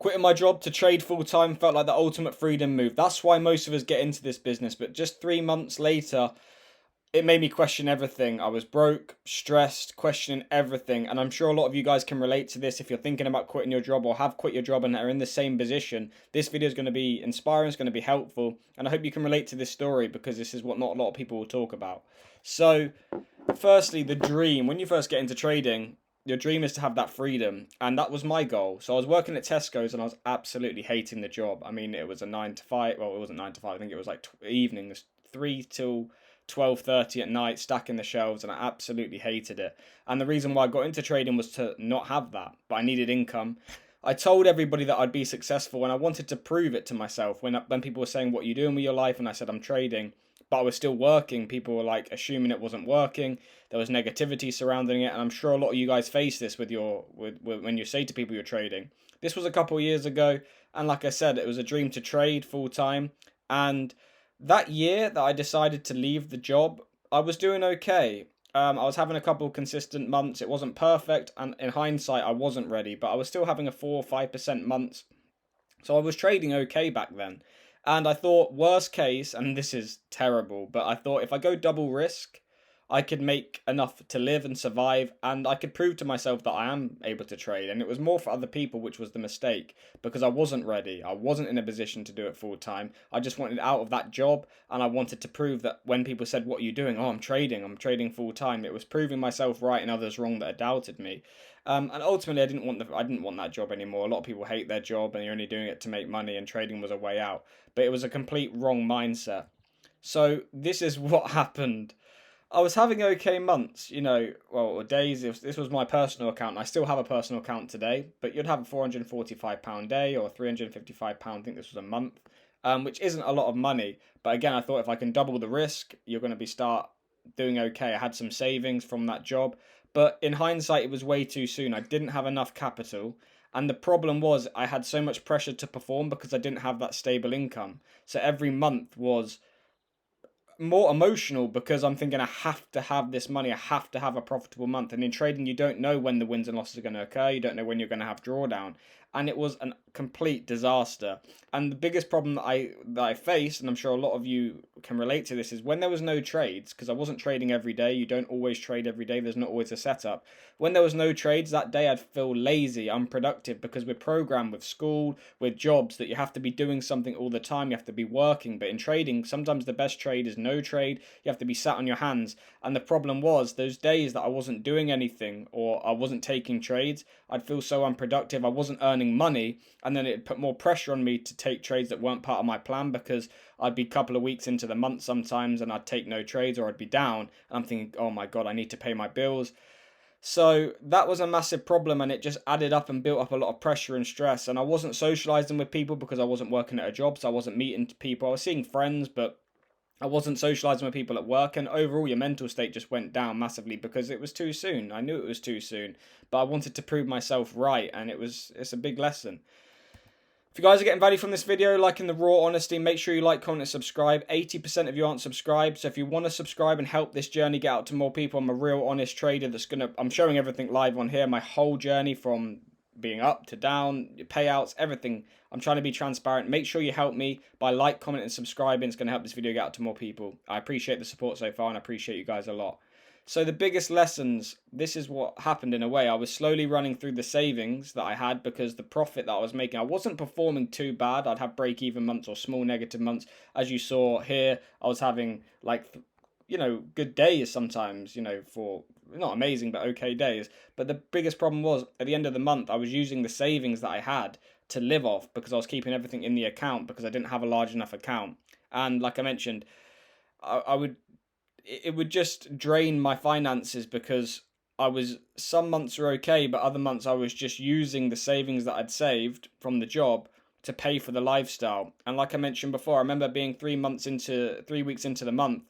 Quitting my job to trade full time felt like the ultimate freedom move. That's why most of us get into this business. But just 3 months later, it made me question everything. I was broke, stressed, questioning everything. And I'm sure a lot of you guys can relate to this if you're thinking about quitting your job or have quit your job and are in the same position. This video is going to be inspiring, it's going to be helpful. And I hope you can relate to this story because this is what not a lot of people will talk about. So, firstly, the dream. When you first get into trading, your dream is to have that freedom, and that was my goal. So I was working at Tesco's, and I was absolutely hating the job. I mean, it was a 9 to 5. Well, it wasn't 9 to 5. I think it was like evenings, 3 till 12:30 at night, stacking the shelves, and I absolutely hated it. And the reason why I got into trading was to not have that, but I needed income. I told everybody that I'd be successful, and I wanted to prove it to myself. When people were saying, "What are you doing with your life?" and I said, "I'm trading," but I was still working, people were like assuming it wasn't working. There was negativity surrounding it, and I'm sure a lot of you guys face this with when you say to people you're trading. This was a couple of years ago, and like I said, it was a dream to trade full time. And that year that I decided to leave the job, I was doing okay. I was having a couple of consistent months. It wasn't perfect, and in hindsight, I wasn't ready, but I was still having a 4 or 5% months. So I was trading okay back then. And I thought, worst case, and this is terrible, but I thought if I go double risk, I could make enough to live and survive, and I could prove to myself that I am able to trade. And it was more for other people, which was the mistake, because I wasn't ready. I wasn't in a position to do it full time. I just wanted out of that job, and I wanted to prove that when people said, "What are you doing?" "Oh, I'm trading full time." It was proving myself right and others wrong that had doubted me. And ultimately, I didn't want that job anymore. A lot of people hate their job, and you're only doing it to make money, and trading was a way out. But it was a complete wrong mindset. So this is what happened. I was having okay months, well, or days. This was my personal account, and I still have a personal account today. But you'd have a £445 day or £355. I think this was a month, which isn't a lot of money. But again, I thought if I can double the risk, you're going to be start doing okay. I had some savings from that job, but in hindsight, it was way too soon. I didn't have enough capital. And the problem was I had so much pressure to perform because I didn't have that stable income. So every month was more emotional because I'm thinking I have to have this money. I have to have a profitable month. And in trading, you don't know when the wins and losses are going to occur. You don't know when you're going to have drawdown. And it was a complete disaster. And the biggest problem that I faced, and I'm sure a lot of you can relate to this, is when there was no trades, because I wasn't trading every day. You don't always trade every day. There's not always a setup. When there was no trades that day, I'd feel lazy, unproductive, because we're programmed with school, with jobs, that you have to be doing something all the time. You have to be working. But in trading, sometimes the best trade is no trade. You have to be sat on your hands. And the problem was those days that I wasn't doing anything or I wasn't taking trades, I'd feel so unproductive. I wasn't earning money, and then it put more pressure on me to take trades that weren't part of my plan, because I'd be a couple of weeks into the month sometimes and I'd take no trades or I'd be down, and I'm thinking, oh my god, I need to pay my bills. So that was a massive problem, and it just added up and built up a lot of pressure and stress. And I wasn't socializing with people because I wasn't working at a job, so I wasn't meeting people. I was seeing friends, but I wasn't socializing with people at work, and overall your mental state just went down massively because it was too soon. I knew it was too soon, but I wanted to prove myself right, and it's a big lesson. If you guys are getting value from this video, liking the raw honesty, make sure you like, comment, and subscribe. 80% of you aren't subscribed, so if you want to subscribe and help this journey get out to more people, I'm a real honest trader I'm showing everything live on here, my whole journey from being up to down, payouts, everything. I'm trying to be transparent. Make sure you help me by like, comment, and subscribing. It's going to help this video get out to more people. I appreciate the support so far, and I appreciate you guys a lot. So the biggest lessons, this is what happened in a way. I was slowly running through the savings that I had because the profit that I was making, I wasn't performing too bad. I'd have break-even months or small negative months. As you saw here, I was having good days sometimes, for not amazing, but okay days. But the biggest problem was at the end of the month, I was using the savings that I had to live off because I was keeping everything in the account because I didn't have a large enough account. And like I mentioned, I would it would just drain my finances because some months were okay, but other months I was just using the savings that I'd saved from the job to pay for the lifestyle. And like I mentioned before, I remember being 3 weeks into the month,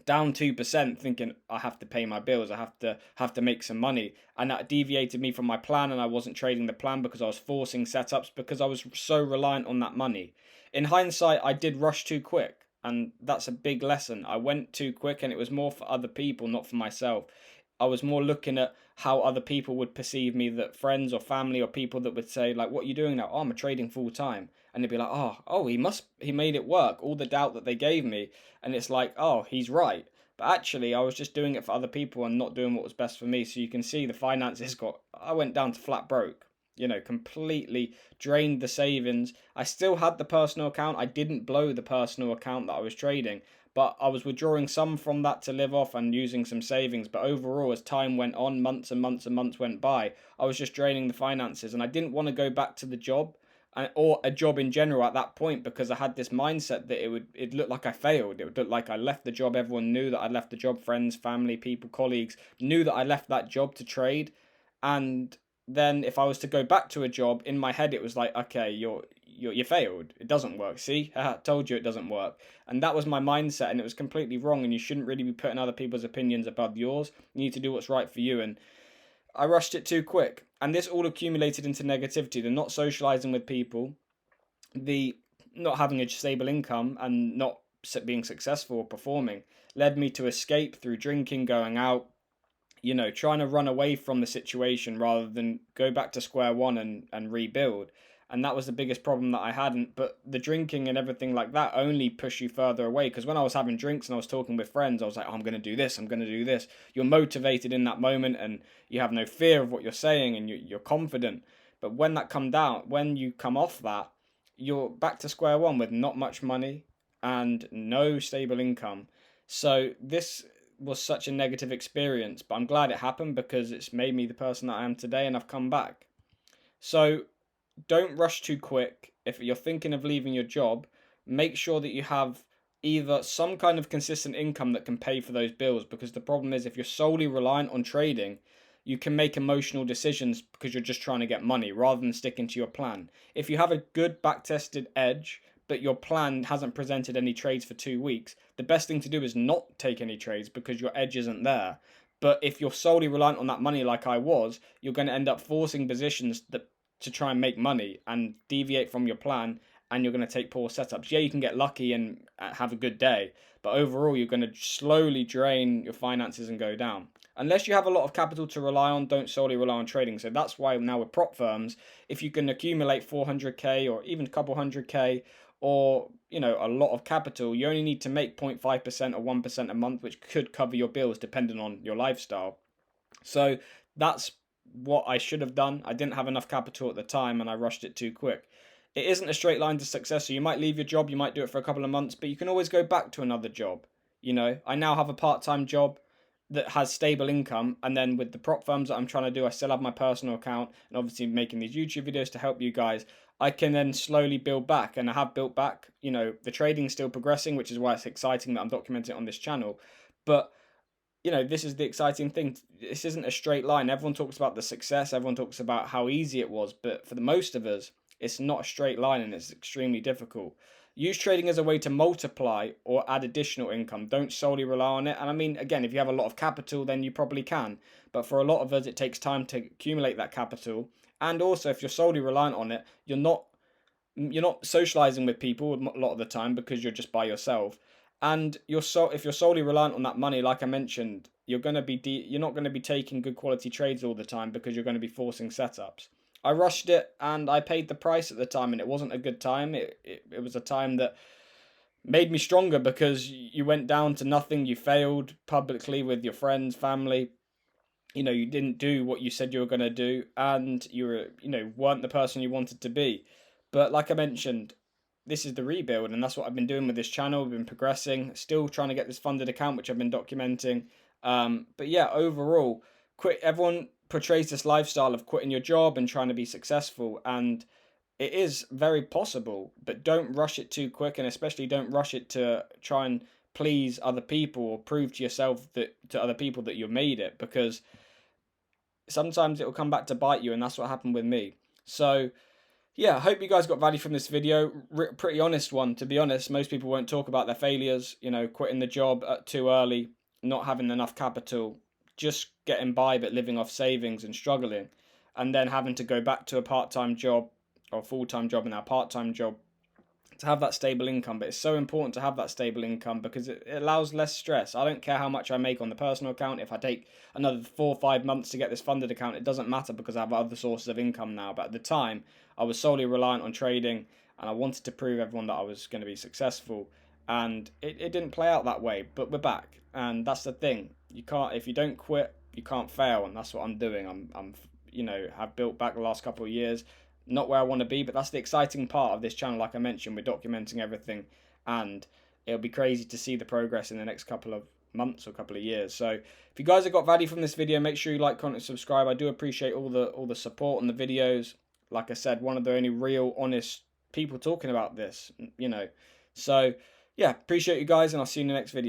down 2%, thinking I have to pay my bills, I have to make some money. And that deviated me from my plan, and I wasn't trading the plan because I was forcing setups because I was so reliant on that money. In hindsight, I did rush too quick, and that's a big lesson. I went too quick, and it was more for other people, not for myself. I was more looking at how other people would perceive me, that friends or family or people that would say like, what are you doing now? Oh, I'm trading full time. And they'd be like, oh, he made it work. All the doubt that they gave me. And it's like, oh, he's right. But actually, I was just doing it for other people and not doing what was best for me. So you can see the finances I went down to flat broke, completely drained the savings. I still had the personal account. I didn't blow the personal account that I was trading, but I was withdrawing some from that to live off and using some savings. But overall, as time went on, months and months and months went by, I was just draining the finances, and I didn't want to go back to the job or a job in general at that point, because I had this mindset that it looked like I failed. It would look like I left the job. Everyone knew that I left the job. Friends, family, people, colleagues knew that I left that job to trade. And then if I was to go back to a job, in my head it was like, okay, you failed. It doesn't work. See, I told you it doesn't work. And that was my mindset, and it was completely wrong. And you shouldn't really be putting other people's opinions above yours. You need to do what's right for you. And I rushed it too quick, and this all accumulated into negativity. The not socializing with people, the not having a stable income, and not being successful or performing led me to escape through drinking, going out, trying to run away from the situation rather than go back to square one and rebuild. And that was the biggest problem that I had. But the drinking and everything like that only push you further away. Because when I was having drinks and I was talking with friends, I was like, oh, I'm going to do this, I'm going to do this. You're motivated in that moment, and you have no fear of what you're saying, and you're confident. But when you come off that, you're back to square one with not much money and no stable income. So this was such a negative experience, but I'm glad it happened because it's made me the person that I am today, and I've come back. So don't rush too quick. If you're thinking of leaving your job, make sure that you have either some kind of consistent income that can pay for those bills, because the problem is, if you're solely reliant on trading, you can make emotional decisions because you're just trying to get money rather than sticking to your plan. If you have a good back-tested edge, but your plan hasn't presented any trades for 2 weeks, the best thing to do is not take any trades because your edge isn't there. But if you're solely reliant on that money like I was, you're going to end up forcing positions to try and make money and deviate from your plan, and you're going to take poor setups. Yeah, you can get lucky and have a good day, but overall you're going to slowly drain your finances and go down. Unless you have a lot of capital to rely on, don't solely rely on trading. So that's why now with prop firms, if you can accumulate 400k or even a couple 100k, or a lot of capital, you only need to make 0.5% or 1% a month, which could cover your bills depending on your lifestyle. So that's what I should have done. I didn't have enough capital at the time, and I rushed it too quick. It isn't a straight line to success. So you might leave your job, you might do it for a couple of months, but you can always go back to another job. I now have a part-time job that has stable income, and then with the prop firms that I'm trying to do, I still have my personal account, and obviously making these YouTube videos to help you guys. I can then slowly build back, and I have built back. The trading is still progressing, which is why it's exciting that I'm documenting it on this channel. But this is the exciting thing. This isn't a straight line. Everyone talks about the success, everyone talks about how easy it was, but for the most of us, it's not a straight line, and it's extremely difficult. Use trading as a way to multiply or add additional income. Don't solely rely on it. And I mean, again, if you have a lot of capital, then you probably can. But for a lot of us, it takes time to accumulate that capital. And also, if you're solely reliant on it, you're not socializing with people a lot of the time because you're just by yourself. And if you're solely reliant on that money, like I mentioned, you're not going to be taking good quality trades all the time because you're going to be forcing setups. I rushed it and I paid the price at the time, and it wasn't a good time. It was a time that made me stronger because you went down to nothing. You failed publicly with your friends, family. You didn't do what you said you were going to do, and weren't the person you wanted to be. But like I mentioned, this is the rebuild, and that's what I've been doing with this channel. We've been progressing, still trying to get this funded account, which I've been documenting. But yeah, overall, everyone portrays this lifestyle of quitting your job and trying to be successful, and it is very possible, but don't rush it too quick, and especially don't rush it to try and please other people or prove to yourself to other people that you've made it, because sometimes it will come back to bite you, and that's what happened with me. So yeah, I hope you guys got value from this video. Pretty honest one, to be honest. Most people won't talk about their failures, quitting the job too early, not having enough capital, just getting by but living off savings and struggling, and then having to go back to a part-time job or full-time job and now part-time job to have that stable income. But it's so important to have that stable income because it allows less stress. I don't care how much I make on the personal account. If I take another 4 or 5 months to get this funded account, it doesn't matter because I have other sources of income now. But at the time, I was solely reliant on trading, and I wanted to prove everyone that I was going to be successful. And it didn't play out that way, but we're back. And that's the thing. You can't, if you don't quit, you can't fail. And that's what I'm doing. I'm have built back the last couple of years. Not where I want to be, but that's the exciting part of this channel. Like I mentioned, we're documenting everything, and it'll be crazy to see the progress in the next couple of months or couple of years. So if you guys have got value from this video, make sure you like, comment, and subscribe. I do appreciate all the support on the videos. Like I said, one of the only real honest people talking about this, So yeah, appreciate you guys, and I'll see you in the next video.